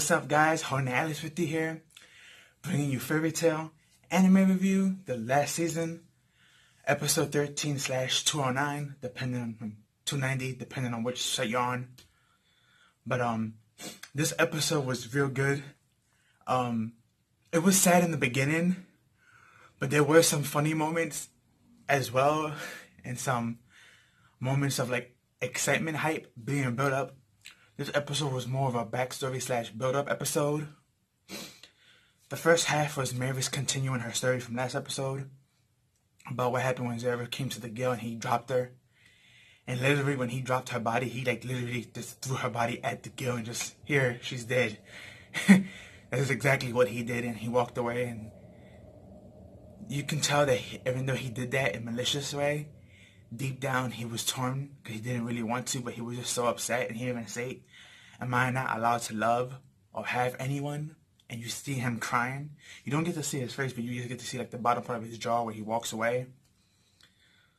What's up, guys? Hornales with you here, bringing you Fairytail anime review, the last season, episode 13/209, depending on 290, depending on which site you're on. But this episode was real good. It was sad in the beginning, but there were some funny moments as well, and some moments of like excitement, hype being built up. This episode was more of a backstory / build-up episode. The first half was Mavis continuing her story from last episode about what happened when Zara came to the guild and he dropped her. And literally when he dropped her body, he like literally just threw her body at the guild and just, here, she's dead. That is exactly what he did, and he walked away. And you can tell that even though he did that in a malicious way, deep down he was torn because he didn't really want to, but he was just so upset, and he didn't even say it. Am I not allowed to love or have anyone? And you see him crying. You don't get to see his face, but you just get to see like the bottom part of his jaw where he walks away.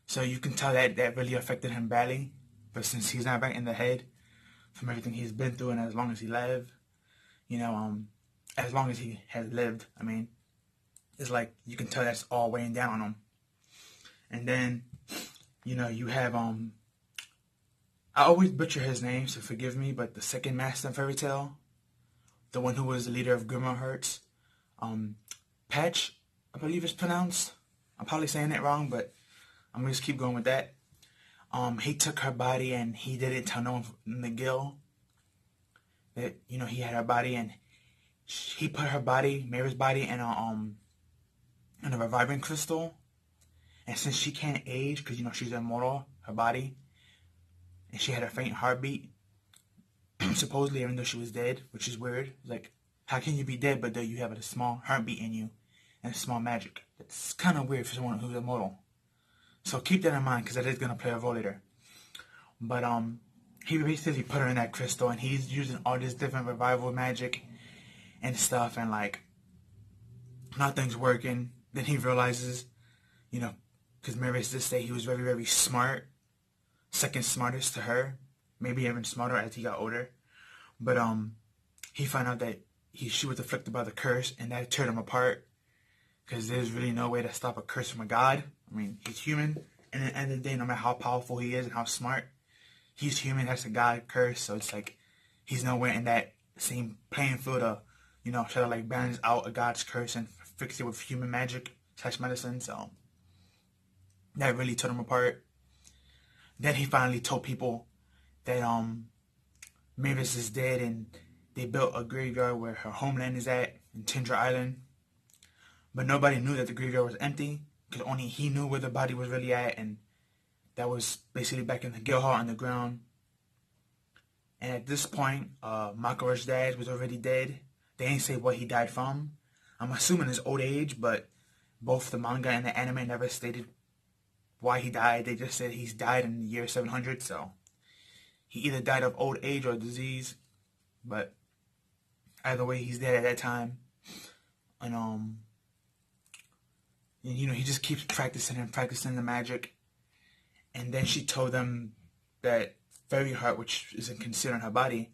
So you can tell that that really affected him badly. But since he's not back in the head from everything he's been through, and as long as he lived, as long as he has lived, it's like you can tell that's all weighing down on him. And then you have, I always butcher his name, so forgive me, but the second master in Fairytail, the one who was the leader of Grimmer Hertz, Patch, I believe it's pronounced. I'm probably saying it wrong, but I'm going to just keep going with that. He took her body, and he didn't tell no one in the guild that, he had her body, and he put her body, Mary's body, in a reviving crystal. And since she can't age, because, she's immortal, her body, and she had a faint heartbeat, supposedly, even though she was dead, which is weird. Like, how can you be dead, but though you have a small heartbeat in you and small magic? That's kind of weird for someone who's immortal. So keep that in mind, because that is going to play a role later. But, he basically put her in that crystal, and he's using all this different revival magic and stuff, and, like, nothing's working. Then he realizes, because Mavis did say he was very, very smart. Second smartest to her. Maybe even smarter as he got older. But he found out that she was afflicted by the curse, and that tore him apart. Because there's really no way to stop a curse from a god. He's human. And at the end of the day, no matter how powerful he is and how smart, he's human. That's a god curse. So it's like he's nowhere in that same playing field of, try to like balance out a god's curse and fix it with human magic / medicine. So that really tore him apart. Then he finally told people that Mavis is dead, and they built a graveyard where her homeland is at, in Tindra Island. But nobody knew that the graveyard was empty, because only he knew where the body was really at, and that was basically back in the guild hall underground. And at this point, Makora's dad was already dead. They ain't say what he died from. I'm assuming his old age, but both the manga and the anime never stated why he died. They just said he's died in the year 700, so he either died of old age or disease, but either way, he's dead at that time. And he just keeps practicing and practicing the magic. And then she told them that Fairy Heart, which isn't considered her body,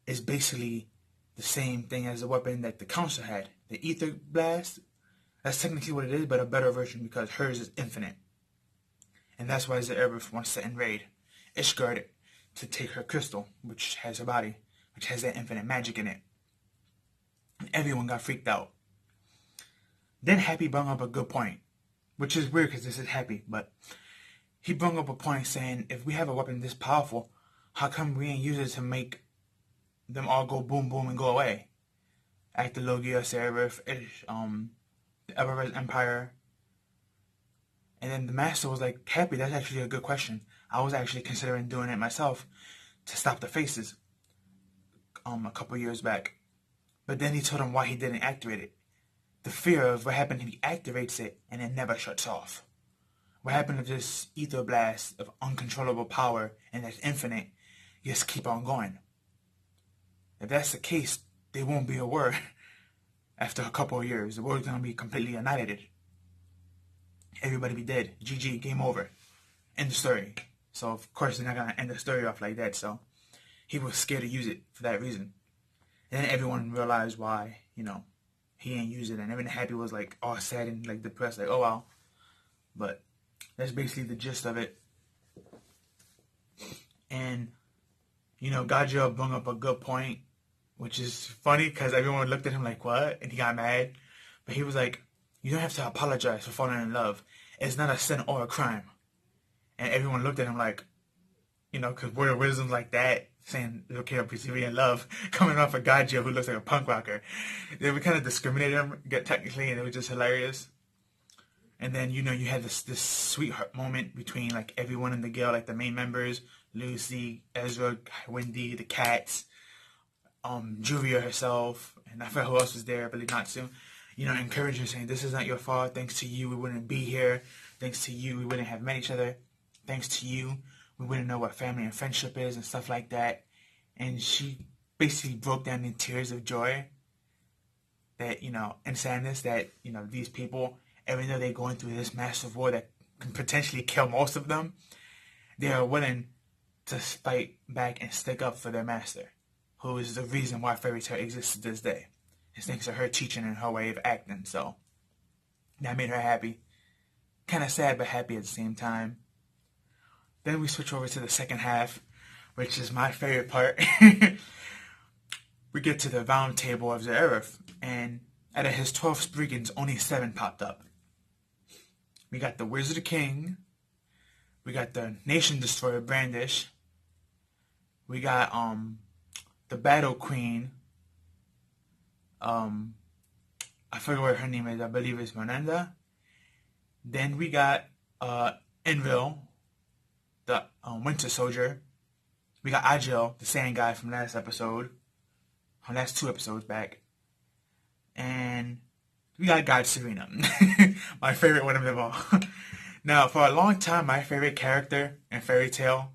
is basically the same thing as the weapon that the council had, the Ether Blast. That's technically what it is, but a better version, because hers is infinite. And that's why Zara wants to invade Ishgard to take her crystal, which has her body, which has that infinite magic in it. And everyone got freaked out. Then Happy brought up a good point, which is weird because this is Happy, but he brought up a point saying, if we have a weapon this powerful, how come we ain't use it to make them all go boom boom and go away? Actor Logia, Seraph, the Everest Empire. And then the master was like, Happy, that's actually a good question. I was actually considering doing it myself to stop the faces a couple years back. But then he told him why he didn't activate it. The fear of what happened if he activates it and it never shuts off. What happened if this ether blast of uncontrollable power and that's infinite just keep on going? If that's the case, there won't be a word after a couple of years. The world's going to be completely annihilated. Everybody be dead. GG, game over. End the story. So, of course, they're not going to end the story off like that. So, he was scared to use it for that reason. And then everyone realized why, he ain't use it. And everyone happy was like all sad and like depressed, like, oh wow. But that's basically the gist of it. And, Godzilla brought up a good point, which is funny because everyone looked at him like, what? And he got mad. But he was like, you don't have to apologize for falling in love. It's not a sin or a crime. And everyone looked at him like, because word of wisdom like that, saying it's okay to be in love, coming off a Godzilla who looks like a punk rocker. They would kind of discriminate him, technically, and it was just hilarious. And then, you had this sweetheart moment between, like, everyone in the guild, like, the main members, Lucy, Ezra, Wendy, the cats, Juvia herself, and I forgot who else was there, I believe Natsu, encouraging her, saying, this is not your fault, thanks to you, we wouldn't be here, thanks to you, we wouldn't have met each other, thanks to you, we wouldn't know what family and friendship is, and stuff like that. And she basically broke down in tears of joy that, and sadness that, these people, even though they're going through this massive war that can potentially kill most of them, they are willing to fight back and stick up for their master, who is the reason why Fairytail exists to this day. It's thanks to her teaching and her way of acting, so that made her happy. Kind of sad, but happy at the same time. Then we switch over to the second half, which is my favorite part. We get to the round table of the Earth, and out of his 12 Spriggans, only 7 popped up. We got the Wizard King. We got the Nation Destroyer Brandish. We got the Battle Queen. I forget what her name is. I believe it's Miranda. Then we got Envil, the Winter Soldier. We got Agil, the Sand Guy from last episode. From last 2 episodes back. And we got God Serena. My favorite one of them all. Now, for a long time, my favorite character in Fairytail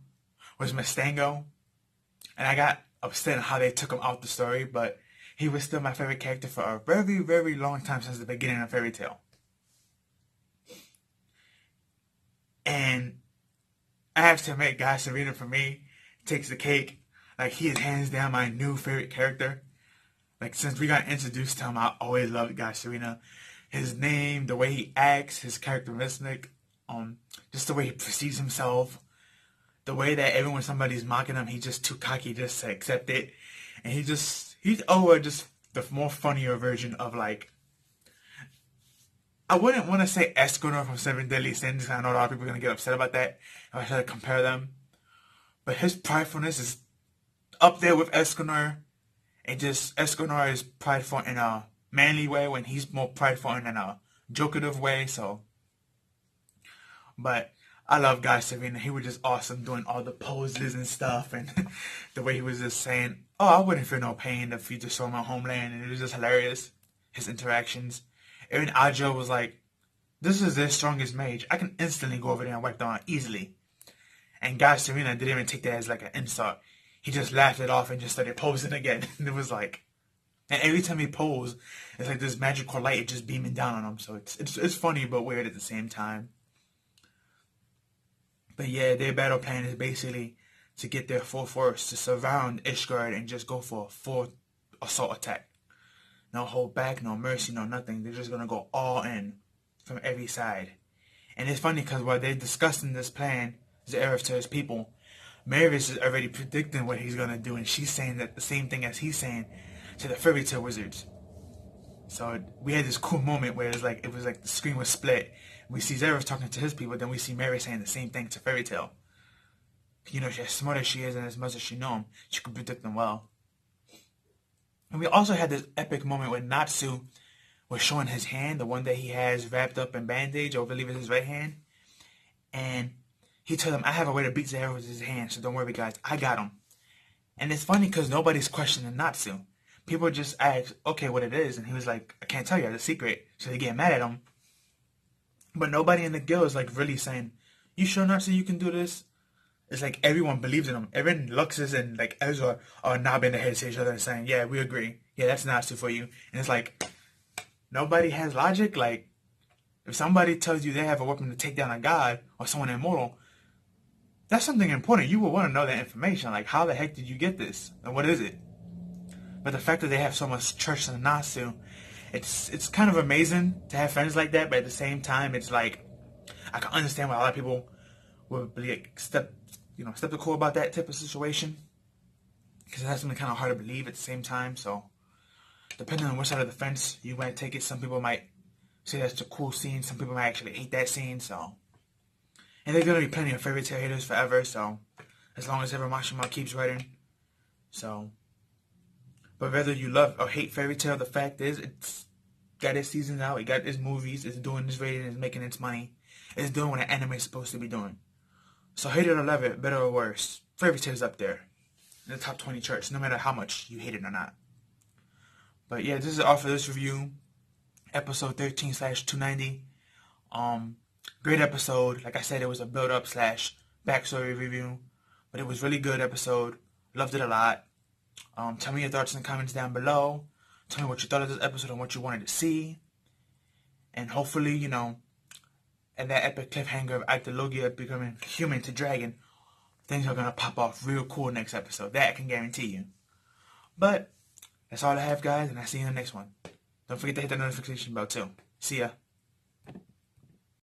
was Mustango. And I got upset on how they took him out the story, but he was still my favorite character for a very, very long time since the beginning of Fairytail. And I have to admit, God Serena, for me, takes the cake. Like, he is hands down my new favorite character. Like, since we got introduced to him, I always loved God Serena. His name, the way he acts, his characteristic, just the way he perceives himself, the way that even when somebody's mocking him, he's just too cocky just to accept it. And he's just the more funnier version of, like, I wouldn't want to say Escanor from Seven Deadly Sins. I know a lot of people are going to get upset about that if I try to compare them. But his pridefulness is up there with Escanor. And just, Escanor is prideful in a manly way when he's more prideful in a jokative way, so. But I love Guy Serena. He was just awesome doing all the poses and stuff. And the way he was just saying, oh, I wouldn't feel no pain if you just saw my homeland. And it was just hilarious. His interactions. Even Ajo was like, this is their strongest mage. I can instantly go over there and wipe them out easily. And Guy Serena didn't even take that as like an insult. He just laughed it off and just started posing again. And it was like, and every time he posed, it's like this magical light just beaming down on him. So it's funny but weird at the same time. But yeah, their battle plan is basically to get their full force to surround Ishgard and just go for a full assault attack. No hold back, no mercy, no nothing. They're just gonna go all in from every side. And it's funny because while they're discussing this plan, Zeref to his people, Mavis is already predicting what he's gonna do, and she's saying that the same thing as he's saying to the Fairytail wizards. So we had this cool moment where it was like the screen was split. We see Zeref talking to his people, then we see Mary saying the same thing to Fairytail. As smart as she is and as much as she knows him, she could predict them well. And we also had this epic moment where Natsu was showing his hand, the one that he has wrapped up in bandage, or I believe it's his right hand. And he told him, I have a way to beat Zeref with his hand, so don't worry guys, I got him. And it's funny because nobody's questioning Natsu. People just ask, okay, what it is, and he was like, I can't tell you, it's a secret. So they get mad at him. But nobody in the guild is like really saying, you sure Natsu you can do this? It's like everyone believes in him. Even Luxus and like Ezra are nodding their heads to each other and saying, yeah, we agree. Yeah, that's Natsu for you. And it's like, nobody has logic. Like, if somebody tells you they have a weapon to take down a god or someone immortal, that's something important. You will want to know that information. Like, how the heck did you get this? And what is it? But the fact that they have so much church in Nasu, it's kind of amazing to have friends like that. But at the same time, it's like I can understand why a lot of people would be like, skeptical about that type of situation, because it has been kind of hard to believe at the same time. So depending on which side of the fence you might take it, some people might say that's a cool scene. Some people might actually hate that scene. So, and there's gonna be plenty of Fairy Tail haters forever. So, as long as Ever Mashima keeps writing. So, but whether you love or hate Fairy Tail, the fact is it's got its seasons out. It got its movies. It's doing its rating. It's making its money. It's doing what an anime is supposed to be doing. So, hate it or love it, better or worse, Fairy Tail is up there in the top 20 charts, no matter how much you hate it or not. But yeah, this is all for this review. Episode 13/290. Great episode. Like I said, it was a build-up / backstory review. But it was really good episode. Loved it a lot. Tell me your thoughts in the comments down below. Tell me what you thought of this episode and what you wanted to see. And hopefully, and that epic cliffhanger of Actor Logia becoming human to dragon, things are going to pop off real cool next episode. That I can guarantee you. But that's all I have, guys, and I'll see you in the next one. Don't forget to hit the notification bell, too. See ya.